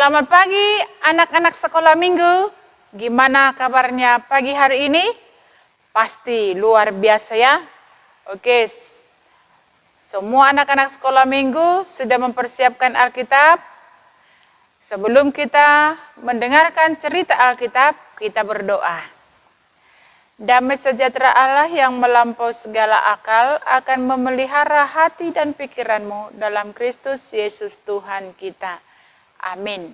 Selamat pagi anak-anak sekolah minggu. Gimana kabarnya pagi hari ini? Pasti luar biasa ya. Oke, semua anak-anak sekolah minggu sudah mempersiapkan Alkitab. Sebelum kita mendengarkan cerita Alkitab, kita berdoa. Damai sejahtera Allah yang melampaui segala akal akan memelihara hati dan pikiranmu dalam Kristus Yesus Tuhan kita. Amin.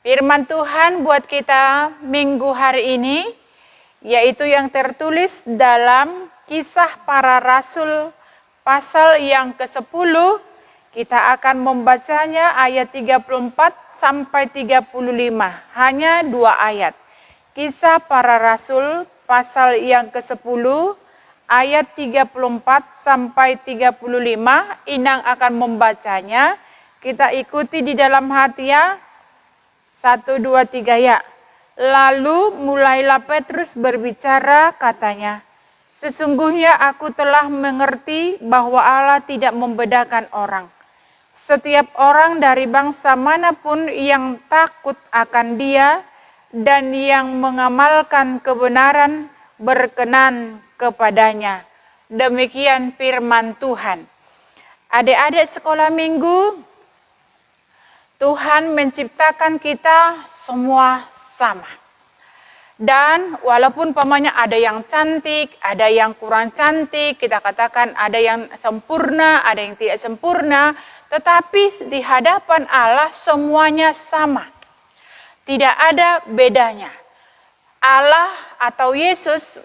Firman Tuhan buat kita minggu hari ini, yaitu yang tertulis dalam Kisah Para Rasul pasal yang ke-10. Kita akan membacanya ayat 34 sampai 35, hanya 2 ayat. Kisah Para Rasul pasal yang ke-10, ayat 34 sampai 35, Inang akan membacanya. Kita ikuti di dalam hati ya. 1, 2, 3 ya. Lalu mulailah Petrus berbicara, katanya, "Sesungguhnya aku telah mengerti bahwa Allah tidak membedakan orang. Setiap orang dari bangsa manapun yang takut akan Dia dan yang mengamalkan kebenaran berkenan kepadanya." Demikian firman Tuhan. Adik-adik sekolah minggu, Tuhan menciptakan kita semua sama. Dan walaupun pamannya ada yang cantik, ada yang kurang cantik, kita katakan ada yang sempurna, ada yang tidak sempurna, tetapi di hadapan Allah semuanya sama. Tidak ada bedanya. Allah atau Yesus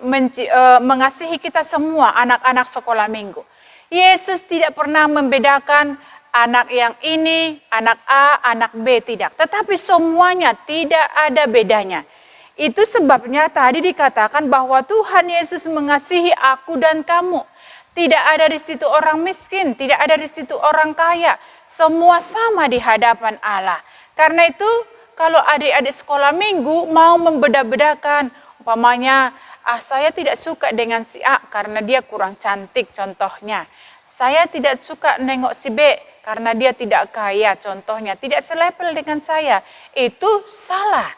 mengasihi kita semua anak-anak sekolah minggu. Yesus tidak pernah membedakan anak yang ini, anak A, anak B, tidak. Tetapi semuanya tidak ada bedanya. Itu sebabnya tadi dikatakan bahwa Tuhan Yesus mengasihi aku dan kamu. Tidak ada di situ orang miskin, tidak ada di situ orang kaya. Semua sama di hadapan Allah. Karena itu kalau adik-adik sekolah minggu mau membeda-bedakan, umpamanya, saya tidak suka dengan si A karena dia kurang cantik contohnya. Saya tidak suka nengok si B karena dia tidak kaya contohnya, tidak selevel dengan saya. Itu salah.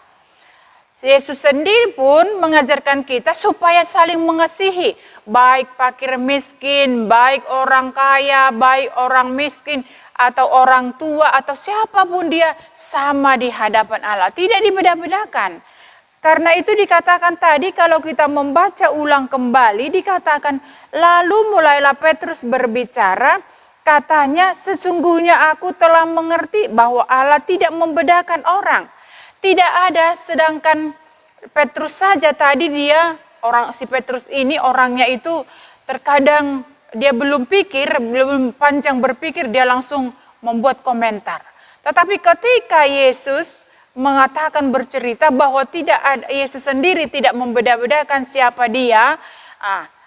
Yesus sendiri pun mengajarkan kita supaya saling mengasihi. Baik fakir miskin, baik orang kaya, baik orang miskin, atau orang tua, atau siapapun dia, sama di hadapan Allah. Tidak dibeda-bedakan. Karena itu dikatakan tadi kalau kita membaca ulang kembali, dikatakan lalu mulailah Petrus berbicara, katanya, "Sesungguhnya aku telah mengerti bahwa Allah tidak membedakan orang." Tidak ada, sedangkan Petrus saja tadi si Petrus ini orangnya itu terkadang dia belum panjang berpikir, dia langsung membuat komentar. Tetapi ketika Yesus mengatakan bercerita bahwa Yesus sendiri tidak membeda-bedakan siapa dia,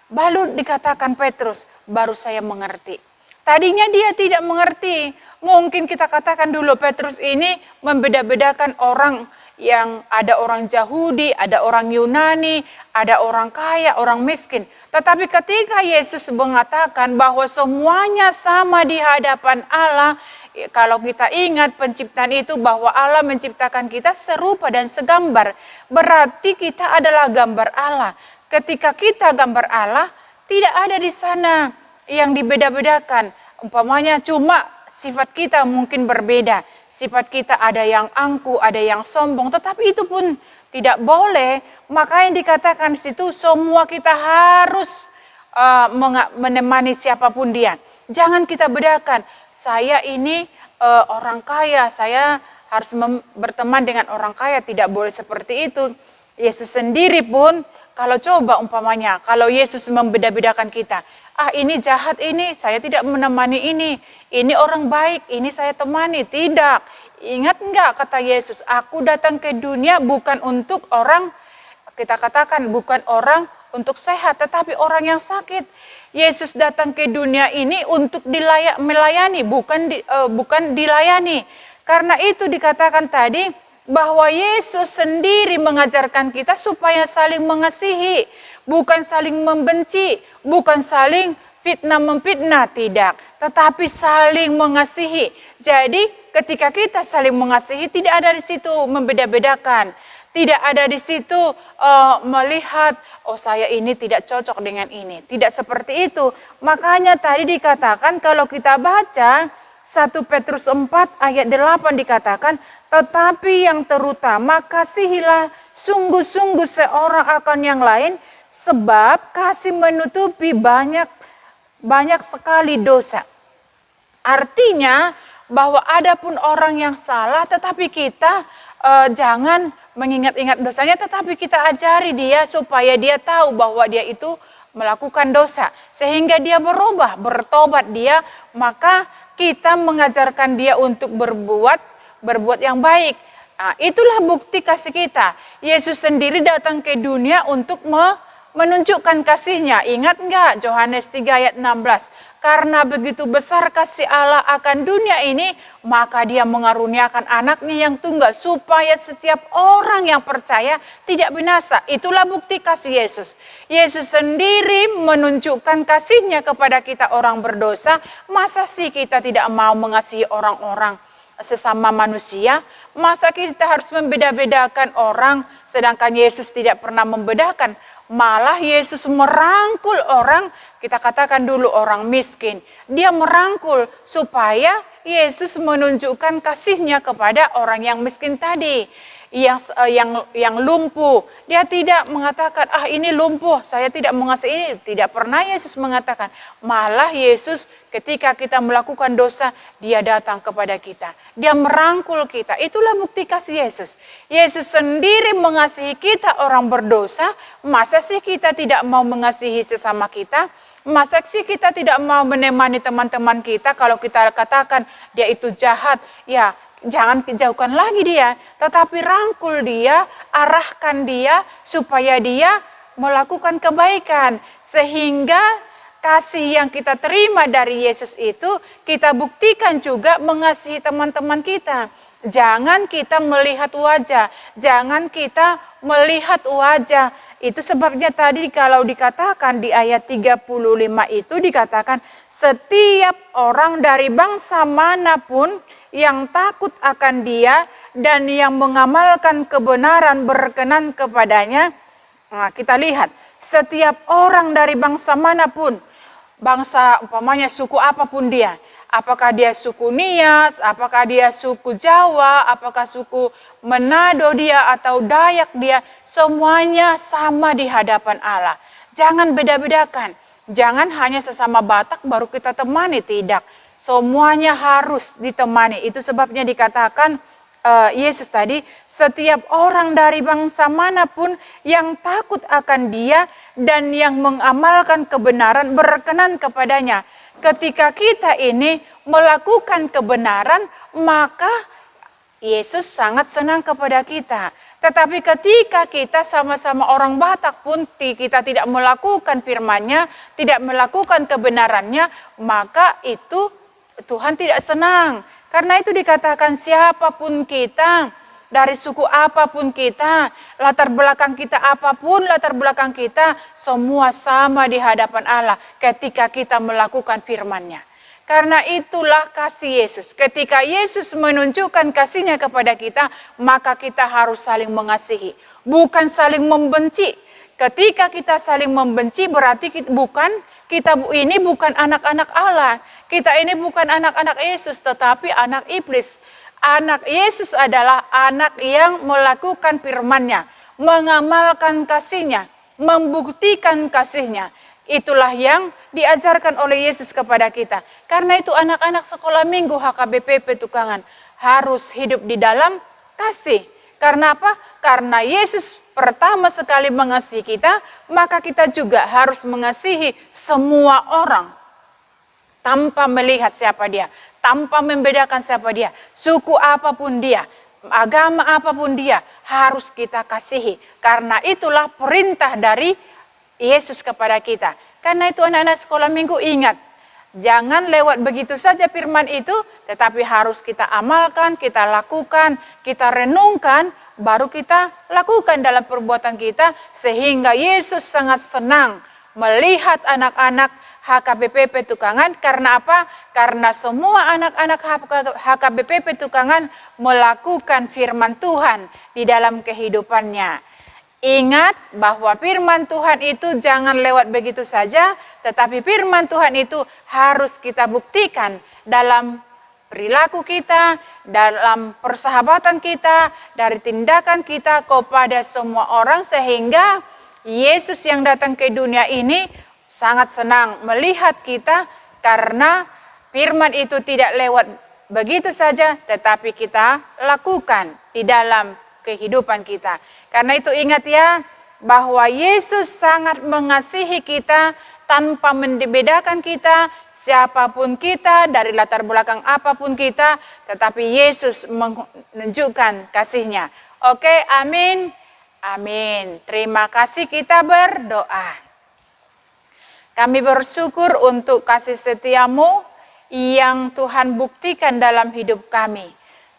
baru dikatakan Petrus, baru saya mengerti. Tadinya dia tidak mengerti. Mungkin kita katakan dulu Petrus ini membeda-bedakan orang, yang ada orang Yahudi, ada orang Yunani, ada orang kaya, orang miskin. Tetapi ketika Yesus mengatakan bahwa semuanya sama di hadapan Allah, kalau kita ingat penciptaan itu bahwa Allah menciptakan kita serupa dan segambar. Berarti kita adalah gambar Allah. Ketika kita gambar Allah, tidak ada di sana yang dibeda-bedakan. Umpamanya cuma sifat kita mungkin berbeda. Sifat kita ada yang angkuh, ada yang sombong. Tetapi itu pun tidak boleh. Makanya dikatakan di situ semua kita harus menemani siapapun dia. Jangan kita bedakan. Saya ini orang kaya, saya harus berteman dengan orang kaya, tidak boleh seperti itu. Yesus sendiri pun, kalau coba umpamanya, kalau Yesus membeda-bedakan kita, ini jahat ini, saya tidak menemani ini orang baik, ini saya temani, tidak. Ingat enggak kata Yesus, aku datang ke dunia bukan untuk orang, kita katakan bukan orang untuk sehat, tetapi orang yang sakit. Yesus datang ke dunia ini untuk melayani, bukan dilayani. Karena itu dikatakan tadi bahwa Yesus sendiri mengajarkan kita supaya saling mengasihi, bukan saling membenci, bukan saling memfitnah, tidak, tetapi saling mengasihi. Jadi ketika kita saling mengasihi, tidak ada di situ membeda-bedakan. Tidak ada di situ melihat, saya ini tidak cocok dengan ini. Tidak seperti itu. Makanya tadi dikatakan kalau kita baca 1 Petrus 4 ayat 8 dikatakan, tetapi yang terutama kasihilah sungguh-sungguh seorang akan yang lain, sebab kasih menutupi banyak sekali dosa. Artinya bahwa ada pun orang yang salah, tetapi kita jangan mengingat-ingat dosanya, tetapi kita ajari dia supaya dia tahu bahwa dia itu melakukan dosa. Sehingga dia berubah, bertobat dia, maka kita mengajarkan dia untuk berbuat yang baik. Nah, itulah bukti kasih kita. Yesus sendiri datang ke dunia untuk menunjukkan kasihnya. Ingat enggak Yohanes 3 ayat 16? Karena begitu besar kasih Allah akan dunia ini, maka dia mengaruniakan anaknya yang tunggal, supaya setiap orang yang percaya tidak binasa. Itulah bukti kasih Yesus. Yesus sendiri menunjukkan kasihnya kepada kita orang berdosa. Masa sih kita tidak mau mengasihi orang-orang sesama manusia? Masa kita harus membeda-bedakan orang, sedangkan Yesus tidak pernah membedakan? Malah Yesus merangkul orang, kita katakan dulu orang miskin. Dia merangkul supaya Yesus menunjukkan kasihnya kepada orang yang miskin tadi. Yang lumpuh. Dia tidak mengatakan, ini lumpuh, saya tidak mengasihi ini. Tidak pernah Yesus mengatakan. Malah Yesus ketika kita melakukan dosa, dia datang kepada kita. Dia merangkul kita. Itulah bukti kasih Yesus. Yesus sendiri mengasihi kita orang berdosa. Masa sih kita tidak mau mengasihi sesama kita? Masa sih kita tidak mau menemani teman-teman kita kalau kita katakan dia itu jahat? Ya, jangan jauhkan lagi dia, tetapi rangkul dia, arahkan dia supaya dia melakukan kebaikan. Sehingga kasih yang kita terima dari Yesus itu kita buktikan juga mengasihi teman-teman kita. Jangan kita melihat wajah, jangan kita melihat wajah. Itu sebabnya tadi kalau dikatakan di ayat 35 itu dikatakan setiap orang dari bangsa manapun yang takut akan dia dan yang mengamalkan kebenaran berkenan kepadanya. Nah, kita lihat setiap orang dari bangsa manapun, bangsa umpamanya suku apapun dia, apakah dia suku Nias, apakah dia suku Jawa, apakah suku Manado dia atau Dayak dia, semuanya sama di hadapan Allah. Jangan beda-bedakan. Jangan hanya sesama Batak baru kita temani, tidak. Semuanya harus ditemani. Itu sebabnya dikatakan Yesus tadi, setiap orang dari bangsa manapun yang takut akan dia dan yang mengamalkan kebenaran berkenan kepadanya. Ketika kita ini melakukan kebenaran, maka Yesus sangat senang kepada kita. Tetapi ketika kita sama-sama orang Batak pun kita tidak melakukan firman-Nya, tidak melakukan kebenarannya, maka itu Tuhan tidak senang. Karena itu dikatakan siapapun kita, dari suku apapun kita, latar belakang kita apapun, latar belakang kita, semua sama di hadapan Allah ketika kita melakukan firman-Nya. Karena itulah kasih Yesus. Ketika Yesus menunjukkan kasih-Nya kepada kita, maka kita harus saling mengasihi. Bukan saling membenci. Ketika kita saling membenci berarti kita ini bukan anak-anak Allah. Kita ini bukan anak-anak Yesus, tetapi anak iblis. Anak Yesus adalah anak yang melakukan firman-Nya, mengamalkan kasih-Nya, membuktikan kasih-Nya. Itulah yang diajarkan oleh Yesus kepada kita. Karena itu anak-anak sekolah minggu HKBP Petukangan harus hidup di dalam kasih. Karena apa? Karena Yesus pertama sekali mengasihi kita, maka kita juga harus mengasihi semua orang. Tanpa melihat siapa dia, tanpa membedakan siapa dia, suku apapun dia, agama apapun dia, harus kita kasihi. Karena itulah perintah dari Yesus kepada kita. Karena itu anak-anak sekolah minggu ingat, jangan lewat begitu saja firman itu, tetapi harus kita amalkan, kita lakukan, kita renungkan, baru kita lakukan dalam perbuatan kita, sehingga Yesus sangat senang melihat anak-anak HKBP Petukangan. Karena apa? Karena semua anak-anak HKBP Petukangan melakukan firman Tuhan di dalam kehidupannya. Ingat bahwa firman Tuhan itu jangan lewat begitu saja, tetapi firman Tuhan itu harus kita buktikan dalam perilaku kita, dalam persahabatan kita, dari tindakan kita kepada semua orang, sehingga Yesus yang datang ke dunia ini sangat senang melihat kita, karena firman itu tidak lewat begitu saja, tetapi kita lakukan di dalam kehidupan kita. Karena itu ingat ya, bahwa Yesus sangat mengasihi kita tanpa membedakan kita, siapapun kita, dari latar belakang apapun kita, tetapi Yesus menunjukkan kasih-Nya. Oke, amin. Amin. Terima kasih, kita berdoa. Kami bersyukur untuk kasih setia-Mu yang Tuhan buktikan dalam hidup kami.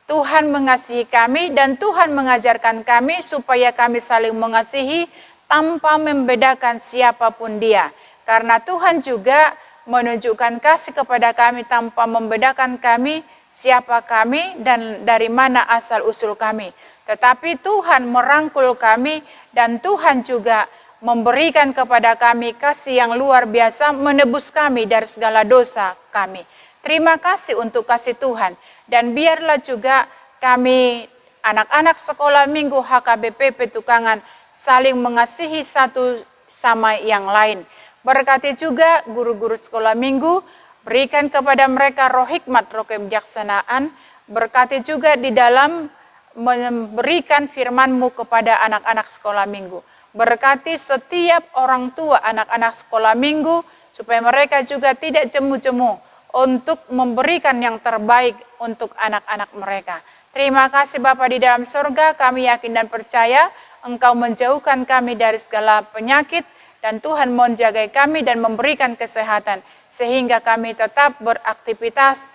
Tuhan mengasihi kami dan Tuhan mengajarkan kami supaya kami saling mengasihi tanpa membedakan siapapun dia. Karena Tuhan juga menunjukkan kasih kepada kami tanpa membedakan kami, siapa kami dan dari mana asal-usul kami. Tetapi Tuhan merangkul kami dan Tuhan juga memberikan kepada kami kasih yang luar biasa, menebus kami dari segala dosa kami. Terima kasih untuk kasih Tuhan. Dan biarlah juga kami anak-anak sekolah minggu HKBP Petukangan saling mengasihi satu sama yang lain. Berkati juga guru-guru sekolah minggu, berikan kepada mereka roh hikmat, roh kebijaksanaan. Berkati juga di dalam memberikan firman-Mu kepada anak-anak sekolah minggu. Berkati setiap orang tua anak-anak sekolah minggu, supaya mereka juga tidak jemu-jemu untuk memberikan yang terbaik untuk anak-anak mereka. Terima kasih Bapa di dalam surga, kami yakin dan percaya Engkau menjauhkan kami dari segala penyakit, dan Tuhan menjaga kami dan memberikan kesehatan, sehingga kami tetap beraktivitas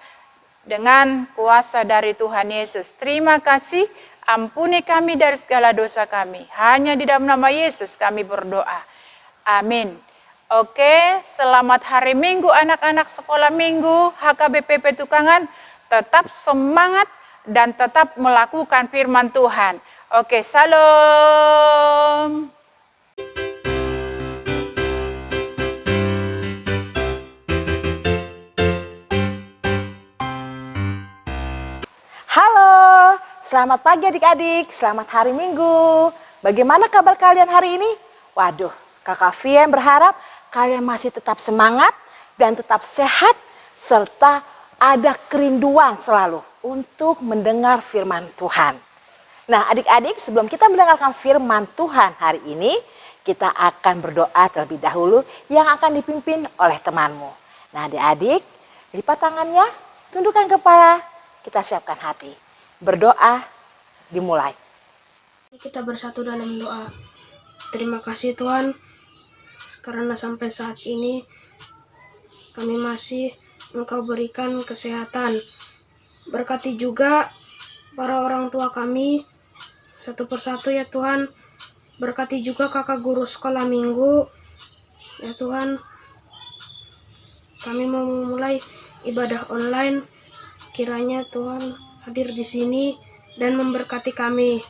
dengan kuasa dari Tuhan Yesus. Terima kasih, ampuni kami dari segala dosa kami. Hanya di dalam nama Yesus kami berdoa. Amin. Oke, selamat hari Minggu anak-anak sekolah minggu HKBP Petukangan. Tetap semangat dan tetap melakukan firman Tuhan. Oke, salam. Halo, selamat pagi adik-adik, selamat hari Minggu. Bagaimana kabar kalian hari ini? Waduh, Kakak Fien berharap kalian masih tetap semangat dan tetap sehat, serta ada kerinduan selalu untuk mendengar firman Tuhan. Nah adik-adik, sebelum kita mendengarkan firman Tuhan hari ini, kita akan berdoa terlebih dahulu yang akan dipimpin oleh temanmu. Nah adik-adik, lipat tangannya, tundukkan kepala, kita siapkan hati. Berdoa dimulai. Kita bersatu dalam doa. Terima kasih Tuhan, karena sampai saat ini kami masih Engkau berikan kesehatan. Berkati juga para orang tua kami satu persatu ya Tuhan. Berkati juga kakak guru sekolah minggu ya Tuhan. Kami mau memulai ibadah online. Kiranya Tuhan hadir di sini dan memberkati kami.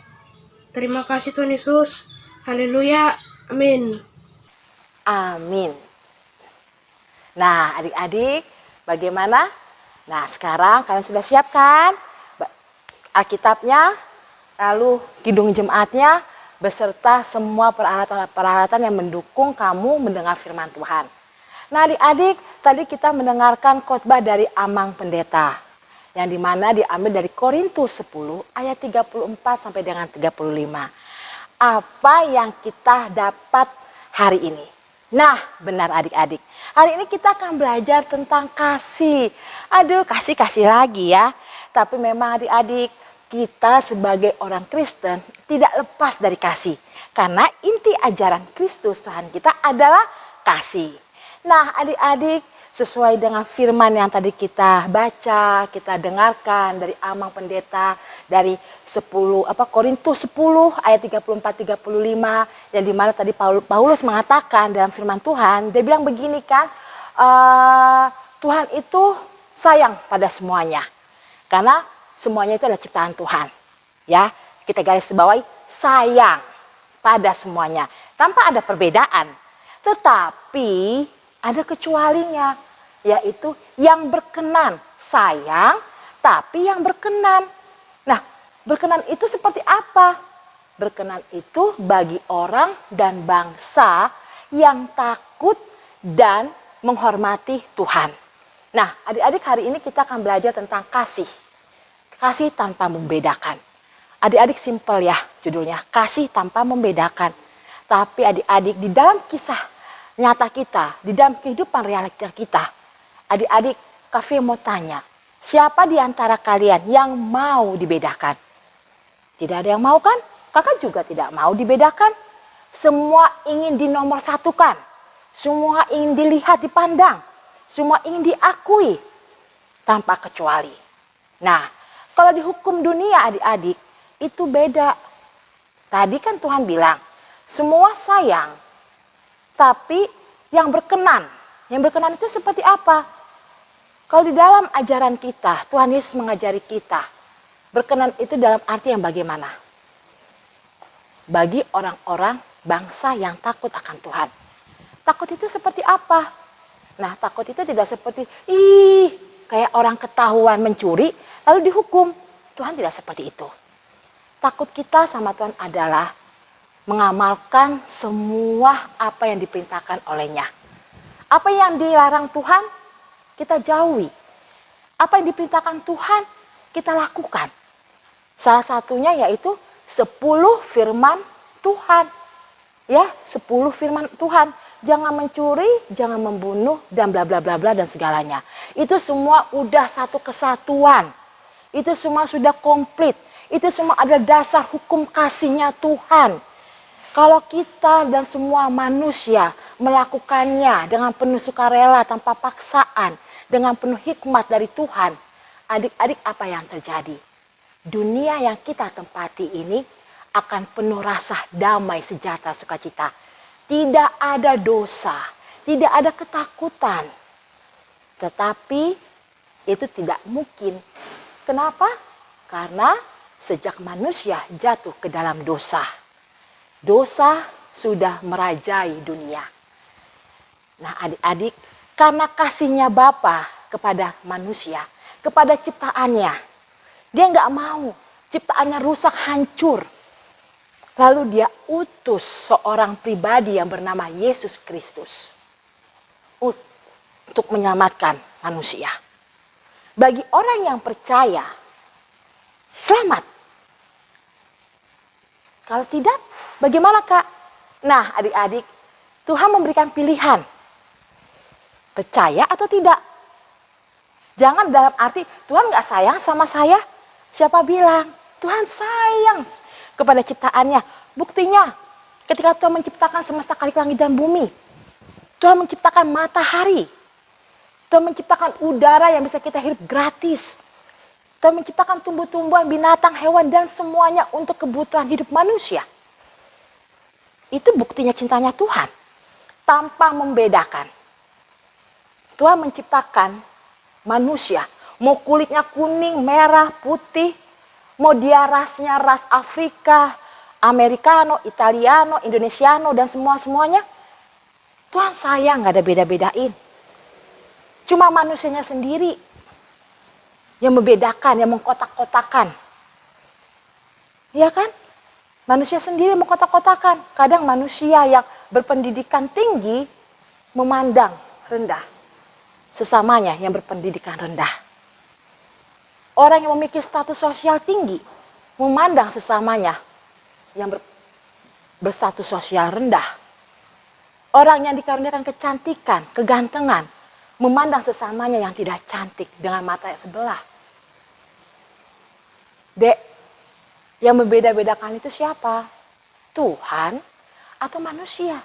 Terima kasih Tuhan Yesus. Haleluya. Amin. Amin. Nah adik-adik, bagaimana? Nah sekarang kalian sudah siapkan Alkitabnya, lalu kidung jemaatnya, beserta semua peralatan-peralatan yang mendukung kamu mendengar firman Tuhan. Nah adik-adik, tadi kita mendengarkan khotbah dari Amang Pendeta, yang dimana diambil dari Korintus 10 ayat 34 sampai dengan 35. Apa yang kita dapat hari ini? Nah benar adik-adik, hari ini kita akan belajar tentang kasih. Aduh, kasih-kasih lagi ya. Tapi memang adik-adik, kita sebagai orang Kristen tidak lepas dari kasih. Karena inti ajaran Kristus Tuhan kita adalah kasih. Nah adik-adik, sesuai dengan firman yang tadi kita baca, kita dengarkan dari Amang Pendeta, dari Korintus 10 ayat 34-35, yang dimana tadi Paulus mengatakan dalam firman Tuhan, dia bilang begini kan, Tuhan itu sayang pada semuanya, karena semuanya itu adalah ciptaan Tuhan. Ya, kita garis bawahi, sayang pada semuanya, tanpa ada perbedaan. Tetapi ada kecualinya, yaitu yang berkenan, sayang tapi yang berkenan. Nah, berkenan itu seperti apa? Berkenan itu bagi orang dan bangsa yang takut dan menghormati Tuhan. Nah, adik-adik, hari ini kita akan belajar tentang kasih. Kasih tanpa membedakan. Adik-adik simpel ya judulnya, kasih tanpa membedakan. Tapi adik-adik di dalam kisah nyata kita, di dalam kehidupan realita kita, adik-adik, Kak mau tanya, siapa di antara kalian yang mau dibedakan? Tidak ada yang mau kan? Kakak juga tidak mau dibedakan. Semua ingin dinomorsatukan. Semua ingin dilihat, dipandang. Semua ingin diakui tanpa kecuali. Nah, kalau di hukum dunia adik-adik, itu beda. Tadi kan Tuhan bilang, semua sayang. Tapi yang berkenan itu seperti apa? Kalau di dalam ajaran kita, Tuhan Yesus mengajari kita, berkenan itu dalam arti yang bagaimana? Bagi orang-orang bangsa yang takut akan Tuhan. Takut itu seperti apa? Nah, takut itu tidak seperti, kayak orang ketahuan mencuri, lalu dihukum. Tuhan tidak seperti itu. Takut kita sama Tuhan adalah mengamalkan semua apa yang diperintahkan olehnya. Apa yang dilarang Tuhan, kita jauhi. Apa yang diperintahkan Tuhan, kita lakukan. Salah satunya yaitu 10 firman Tuhan. Ya, 10 firman Tuhan. Jangan mencuri, jangan membunuh, dan bla bla bla bla dan segalanya. Itu semua udah satu kesatuan. Itu semua sudah komplit. Itu semua adalah dasar hukum kasihnya Tuhan. Kalau kita dan semua manusia melakukannya dengan penuh sukarela tanpa paksaan, dengan penuh hikmat dari Tuhan, adik-adik, apa yang terjadi? Dunia yang kita tempati ini akan penuh rasa damai, sejahtera, sukacita. Tidak ada dosa, tidak ada ketakutan. Tetapi itu tidak mungkin. Kenapa? Karena sejak manusia jatuh ke dalam dosa, dosa sudah merajai dunia. Nah adik-adik, karena kasihnya Bapa kepada manusia, kepada ciptaannya, dia nggak mau ciptaannya rusak, hancur. Lalu dia utus seorang pribadi yang bernama Yesus Kristus untuk menyelamatkan manusia. Bagi orang yang percaya, selamat. Kalau tidak, bagaimana Kak? Nah adik-adik, Tuhan memberikan pilihan. Percaya atau tidak? Jangan dalam arti Tuhan nggak sayang sama saya. Siapa bilang? Tuhan sayang kepada ciptaannya. Buktinya ketika Tuhan menciptakan semesta kali langit dan bumi. Tuhan menciptakan matahari. Tuhan menciptakan udara yang bisa kita hirup gratis. Tuhan menciptakan tumbuh-tumbuhan, binatang, hewan, dan semuanya untuk kebutuhan hidup manusia. Itu buktinya cintanya Tuhan. Tanpa membedakan. Tuhan menciptakan manusia. Mau kulitnya kuning, merah, putih. Mau dia rasnya ras Afrika, Americano, Italiano, Indonesiano, dan semua-semuanya. Tuhan sayang, gak ada beda-bedain. Cuma manusianya sendiri yang membedakan, yang mengkotak-kotakan. Iya kan? Manusia sendiri mengkotak-kotakan. Kadang manusia yang berpendidikan tinggi memandang rendah sesamanya yang berpendidikan rendah. Orang yang memiliki status sosial tinggi memandang sesamanya yang berstatus sosial rendah. Orang yang dikaruniakan kecantikan, kegantengan, memandang sesamanya yang tidak cantik dengan mata yang sebelah. Dek, yang membeda-bedakan itu siapa? Tuhan atau manusia?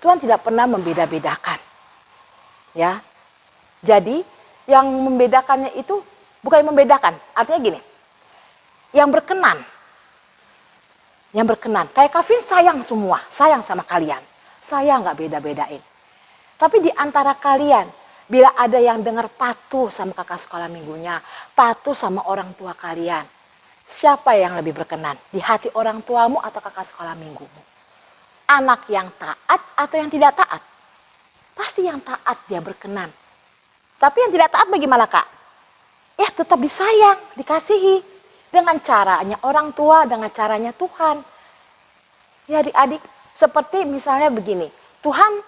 Tuhan tidak pernah membeda-bedakan. Ya. Jadi, yang membedakannya itu bukan yang membedakan. Artinya gini, yang berkenan. Yang berkenan. Kayak Kavin sayang semua, sayang sama kalian. Saya nggak beda-bedain. Tapi di antara kalian, bila ada yang dengar patuh sama kakak sekolah minggunya, patuh sama orang tua kalian, siapa yang lebih berkenan? Di hati orang tuamu atau kakak sekolah minggumu? Anak yang taat atau yang tidak taat? Pasti yang taat dia berkenan. Tapi yang tidak taat bagaimana Kak? Ya tetap disayang, dikasihi. Dengan caranya orang tua, dengan caranya Tuhan. Ya adik-adik, seperti misalnya begini. Tuhan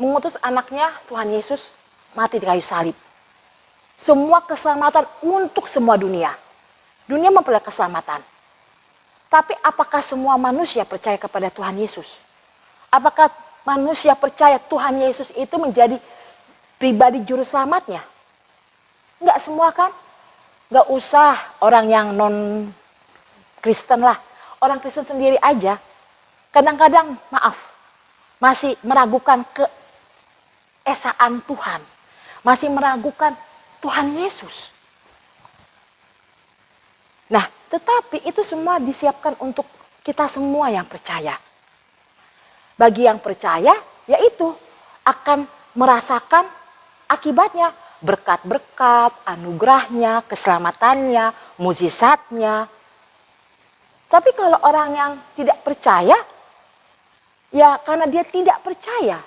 mengutus anaknya, Tuhan Yesus, mati di kayu salib. Semua keselamatan untuk semua dunia. Dunia memperoleh keselamatan. Tapi apakah semua manusia percaya kepada Tuhan Yesus? Apakah manusia percaya Tuhan Yesus itu menjadi pribadi juru selamatnya? Enggak semua kan? Enggak usah orang yang non Kristen lah. Orang Kristen sendiri aja kadang-kadang masih meragukan keesaan Tuhan. Masih meragukan Tuhan Yesus. Nah, tetapi itu semua disiapkan untuk kita semua yang percaya. Bagi yang percaya, yaitu akan merasakan akibatnya. Berkat-berkat, anugerahnya, keselamatannya, mukjizatnya. Tapi kalau orang yang tidak percaya, ya karena dia tidak percaya.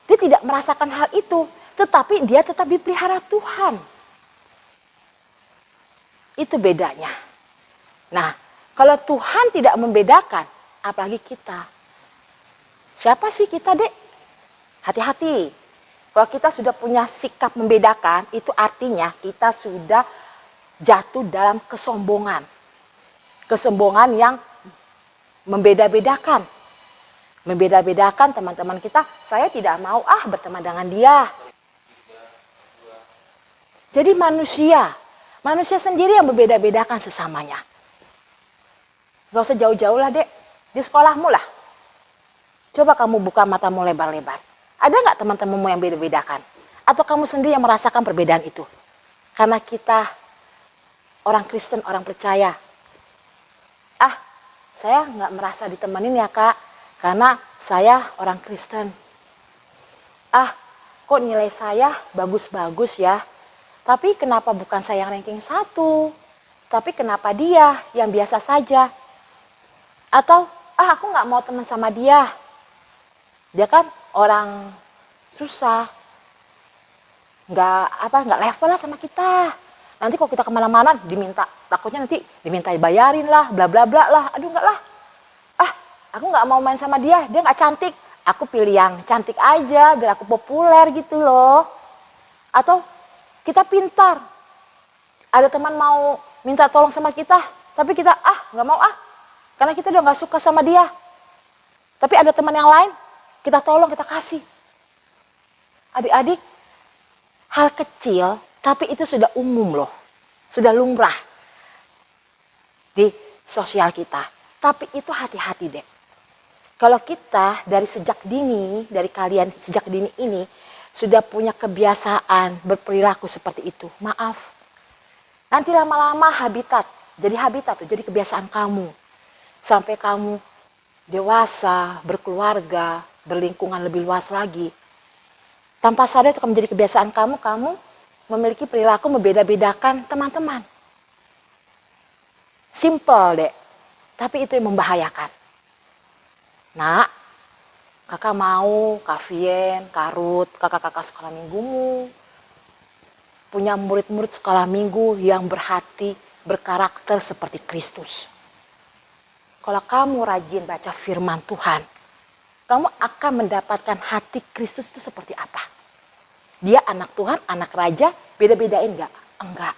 Dia tidak merasakan hal itu, tetapi dia tetap dipelihara Tuhan. Itu bedanya. Nah, kalau Tuhan tidak membedakan, apalagi kita. Siapa sih kita, Dek? Hati-hati. Kalau kita sudah punya sikap membedakan, itu artinya kita sudah jatuh dalam kesombongan. Kesombongan yang membeda-bedakan. Membeda-bedakan teman-teman kita, saya tidak mau berteman dengan dia. Jadi manusia sendiri yang membeda-bedakan sesamanya. Gak usah jauh-jauh lah, Dek. Di sekolahmu lah. Coba kamu buka matamu lebar-lebar. Ada nggak teman-temanmu yang beda-bedakan? Atau kamu sendiri yang merasakan perbedaan itu? Karena kita orang Kristen, orang percaya. Saya nggak merasa ditemenin ya, Kak. Karena saya orang Kristen. Kok nilai saya bagus-bagus ya? Tapi kenapa bukan saya yang ranking 1? Tapi kenapa dia yang biasa saja? Atau, aku nggak mau teman sama dia. Dia kan orang susah. Nggak level lah sama kita. Nanti kalau kita kemana-mana takutnya nanti diminta bayarin lah, bla bla bla lah. Aduh nggak lah. Aku nggak mau main sama dia nggak cantik. Aku pilih yang cantik aja, biar aku populer gitu loh. Atau kita pintar. Ada teman mau minta tolong sama kita, tapi kita nggak mau karena kita udah nggak suka sama dia. Tapi ada teman yang lain, kita tolong, kita kasih. Adik-adik, hal kecil, tapi itu sudah umum loh, sudah lumrah di sosial kita. Tapi itu hati-hati deh. Kalau kita dari kalian sejak dini ini sudah punya kebiasaan berperilaku seperti itu, maaf. Nanti lama-lama jadi kebiasaan kamu. Sampai kamu dewasa, berkeluarga, berlingkungan lebih luas lagi. Tanpa sadar itu akan menjadi kebiasaan kamu memiliki perilaku membeda-bedakan teman-teman. Simple deh, tapi itu yang membahayakan. Nak, kakak mau Kak Vien, Kak Ruth, kakak-kakak sekolah minggumu punya murid-murid sekolah minggu yang berhati, berkarakter seperti Kristus. Kalau kamu rajin baca firman Tuhan, kamu akan mendapatkan hati Kristus itu seperti apa? Dia anak Tuhan, anak raja, beda-bedain enggak? Enggak.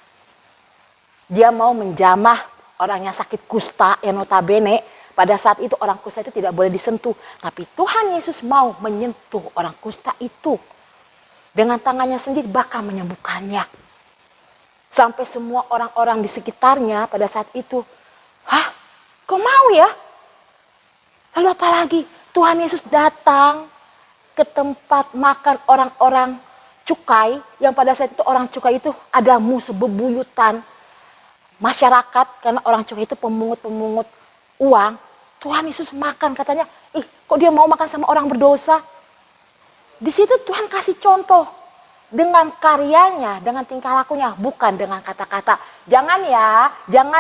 Dia mau menjamah orang yang sakit kusta, yang notabene pada saat itu orang kusta itu tidak boleh disentuh. Tapi Tuhan Yesus mau menyentuh orang kusta itu. Dengan tangannya sendiri bakal menyembuhkannya. Sampai semua orang-orang di sekitarnya pada saat itu, kok mau ya? Lalu apa lagi? Tuhan Yesus datang ke tempat makan orang-orang cukai, yang pada saat itu orang cukai itu ada musuh bebuyutan masyarakat, karena orang cukai itu pemungut-pemungut uang. Tuhan Yesus makan, katanya, kok dia mau makan sama orang berdosa? Di situ Tuhan kasih contoh dengan karyanya, dengan tingkah lakunya, bukan dengan kata-kata. Jangan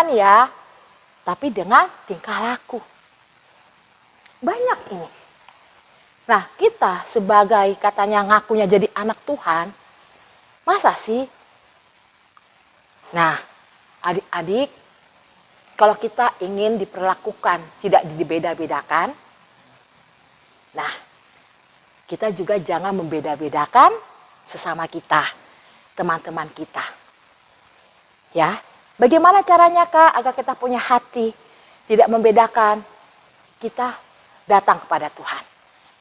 ya, tapi dengan tingkah laku. Banyak ini. Nah, kita sebagai katanya ngakunya jadi anak Tuhan, masa sih? Nah, adik-adik, kalau kita ingin diperlakukan, tidak dibeda-bedakan, nah, kita juga jangan membeda-bedakan sesama kita, teman-teman kita. Ya, bagaimana caranya Kak agar kita punya hati tidak membedakan? Kita datang kepada Tuhan.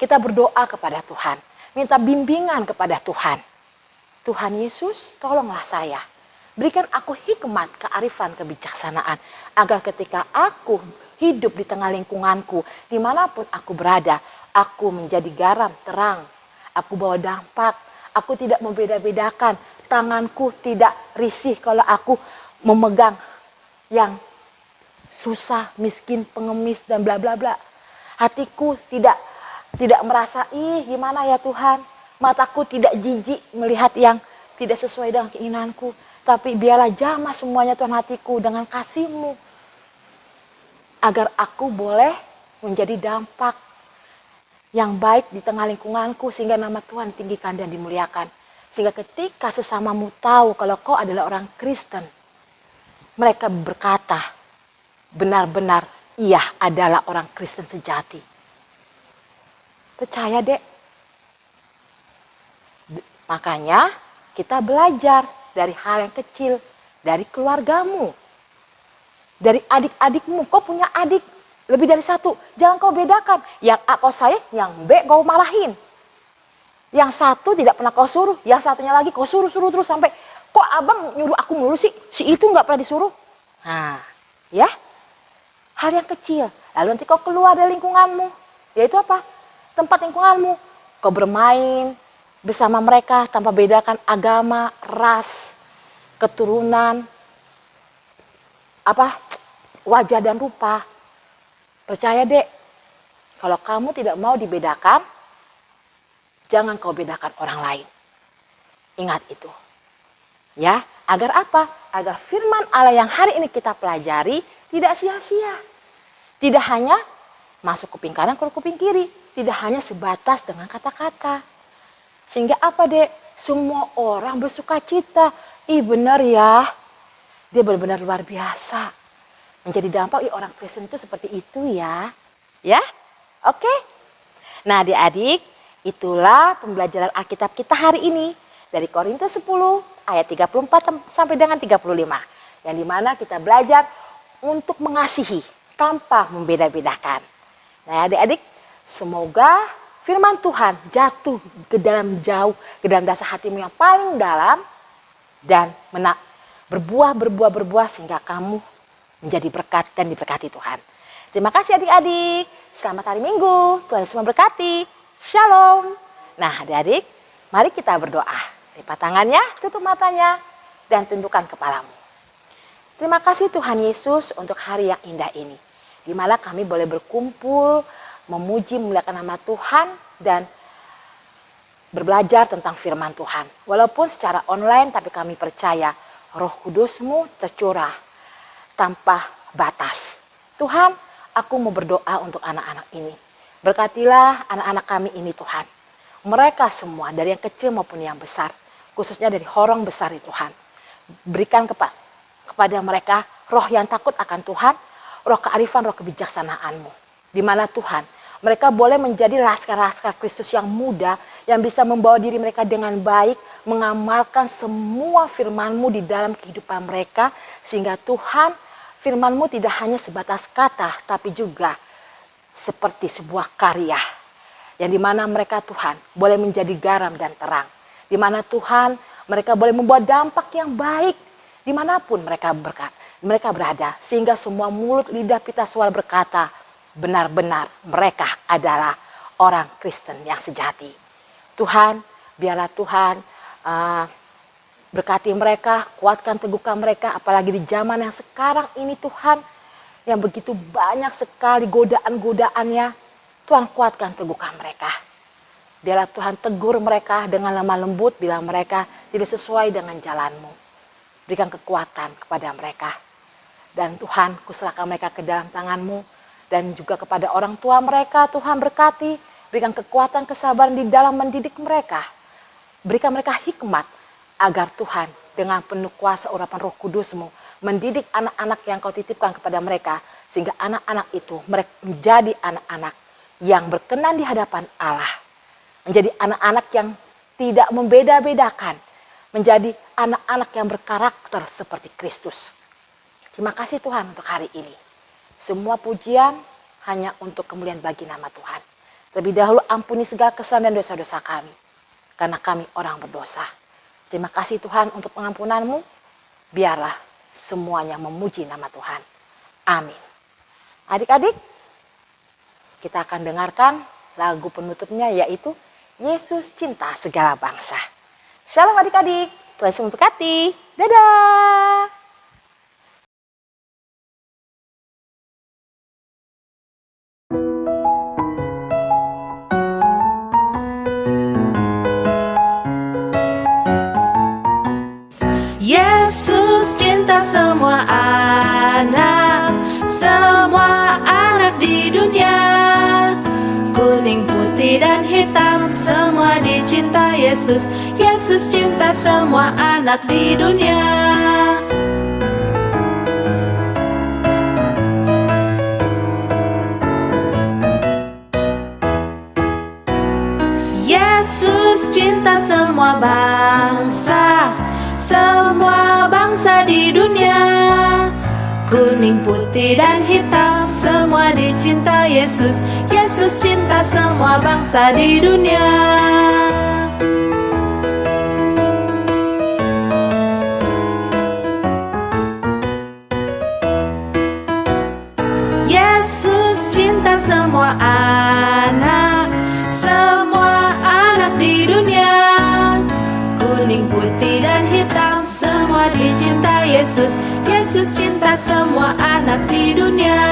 Kita berdoa kepada Tuhan, minta bimbingan kepada Tuhan. Tuhan Yesus, tolonglah saya. Berikan aku hikmat, kearifan, kebijaksanaan. Agar ketika aku hidup di tengah lingkunganku, dimanapun aku berada, aku menjadi garam terang. Aku bawa dampak, aku tidak membeda-bedakan. Tanganku tidak risih kalau aku memegang yang susah, miskin, pengemis, dan bla bla bla. Hatiku tidak merasa, gimana ya Tuhan. Mataku tidak jijik melihat yang tidak sesuai dengan keinginanku. Tapi biarlah jamah semuanya Tuhan hatiku dengan kasih-Mu. Agar aku boleh menjadi dampak yang baik di tengah lingkunganku. Sehingga nama Tuhan tinggikan dan dimuliakan. Sehingga ketika sesamamu tahu kalau kau adalah orang Kristen, mereka berkata, benar-benar ia adalah orang Kristen sejati. Percaya dek. Makanya kita belajar dari hal yang kecil, dari keluargamu, dari adik-adikmu. Kau punya adik lebih dari satu, jangan kau bedakan. Yang A kau sayang, yang B kau malahin. Yang satu tidak pernah kau suruh, yang satunya lagi kau suruh terus sampai, kok abang nyuruh aku melulu sih, si itu nggak pernah disuruh. Nah, ya, hal yang kecil. Lalu nanti kau keluar dari lingkunganmu, yaitu apa? Tempat lingkunganmu, kau bermain bersama mereka tanpa bedakan agama, ras, keturunan, wajah dan rupa. Percaya dek, kalau kamu tidak mau dibedakan, jangan kau bedakan orang lain. Ingat itu. Ya, agar apa? Agar firman Allah yang hari ini kita pelajari tidak sia-sia. Tidak hanya masuk kuping kanan ke kuping kiri, tidak hanya sebatas dengan kata-kata. Sehingga apa dek? Semua orang bersuka cita. Benar ya. Dia benar-benar luar biasa. Menjadi dampak orang Kristen itu seperti itu ya. Ya? Oke? Nah adik-adik, itulah pembelajaran Alkitab kita hari ini. Dari Korintus 10 ayat 34 sampai dengan 35. Yang dimana kita belajar untuk mengasihi tanpa membeda-bedakan. Nah adik-adik, semoga firman Tuhan jatuh ke dalam dasar hatimu yang paling dalam dan berbuah sehingga kamu menjadi berkat dan diberkati Tuhan. Terima kasih adik-adik. Selamat hari Minggu. Tuhan Yesus memberkati. Shalom. Nah adik-adik, mari kita berdoa. Lipat tangannya, tutup matanya, dan tundukkan kepalamu. Terima kasih Tuhan Yesus untuk hari yang indah ini. Di mana kami boleh berkumpul, memuji, memuliakan nama Tuhan, dan berbelajar tentang firman Tuhan. Walaupun secara online, tapi kami percaya Roh Kudus-Mu tercurah tanpa batas. Tuhan, aku mau berdoa untuk anak-anak ini. Berkatilah anak-anak kami ini Tuhan. Mereka semua, dari yang kecil maupun yang besar, khususnya dari orang besar itu Tuhan. Berikan kepada mereka roh yang takut akan Tuhan, roh kearifan, roh kebijaksanaan-Mu. Di mana Tuhan, mereka boleh menjadi laskar-laskar Kristus yang muda, yang bisa membawa diri mereka dengan baik, mengamalkan semua firman-Mu di dalam kehidupan mereka, sehingga Tuhan, firman-Mu tidak hanya sebatas kata, tapi juga seperti sebuah karya, yang dimana mereka Tuhan boleh menjadi garam dan terang, dimana Tuhan mereka boleh membuat dampak yang baik, dimanapun mereka berada, sehingga semua mulut, lidah, pita, suara berkata, benar-benar mereka adalah orang Kristen yang sejati. Tuhan, biarlah Tuhan berkati mereka, kuatkan, teguhkan mereka, apalagi di zaman yang sekarang ini Tuhan, yang begitu banyak sekali godaan-godaannya. Tuhan kuatkan, teguhkan mereka. Biarlah Tuhan tegur mereka dengan lemah lembut bila mereka tidak sesuai dengan jalan-Mu. Berikan kekuatan kepada mereka. Dan Tuhan, kuserahkan mereka ke dalam tangan-Mu. Dan juga kepada orang tua mereka, Tuhan berkati. Berikan kekuatan, kesabaran di dalam mendidik mereka. Berikan mereka hikmat, agar Tuhan dengan penuh kuasa urapan Roh Kudus-Mu mendidik anak-anak yang Kau titipkan kepada mereka, sehingga anak-anak itu menjadi anak-anak yang berkenan di hadapan Allah. Menjadi anak-anak yang tidak membeda-bedakan, menjadi anak-anak yang berkarakter seperti Kristus. Terima kasih Tuhan untuk hari ini. Semua pujian hanya untuk kemuliaan bagi nama Tuhan. Terlebih dahulu ampuni segala kesalahan dan dosa-dosa kami, karena kami orang berdosa. Terima kasih Tuhan untuk pengampunan-Mu. Biarlah semuanya memuji nama Tuhan. Amin. Adik-adik, kita akan dengarkan lagu penutupnya, yaitu Yesus Cinta Segala Bangsa. Shalom adik-adik, Tuhan Yesus memberkati. Dadah. Yesus cinta semua anak di dunia. Kuning, putih, dan hitam, semua dicinta Yesus. Yesus cinta semua anak di dunia. Yesus cinta semua bangsa di dunia. Kuning, putih, dan hitam, semua dicinta Yesus. Yesus cinta semua bangsa di dunia. Yesus cinta semua anak di dunia. Kuning, putih, dan hitam, semua dicinta Yesus. Yesus cinta semua anak di dunia.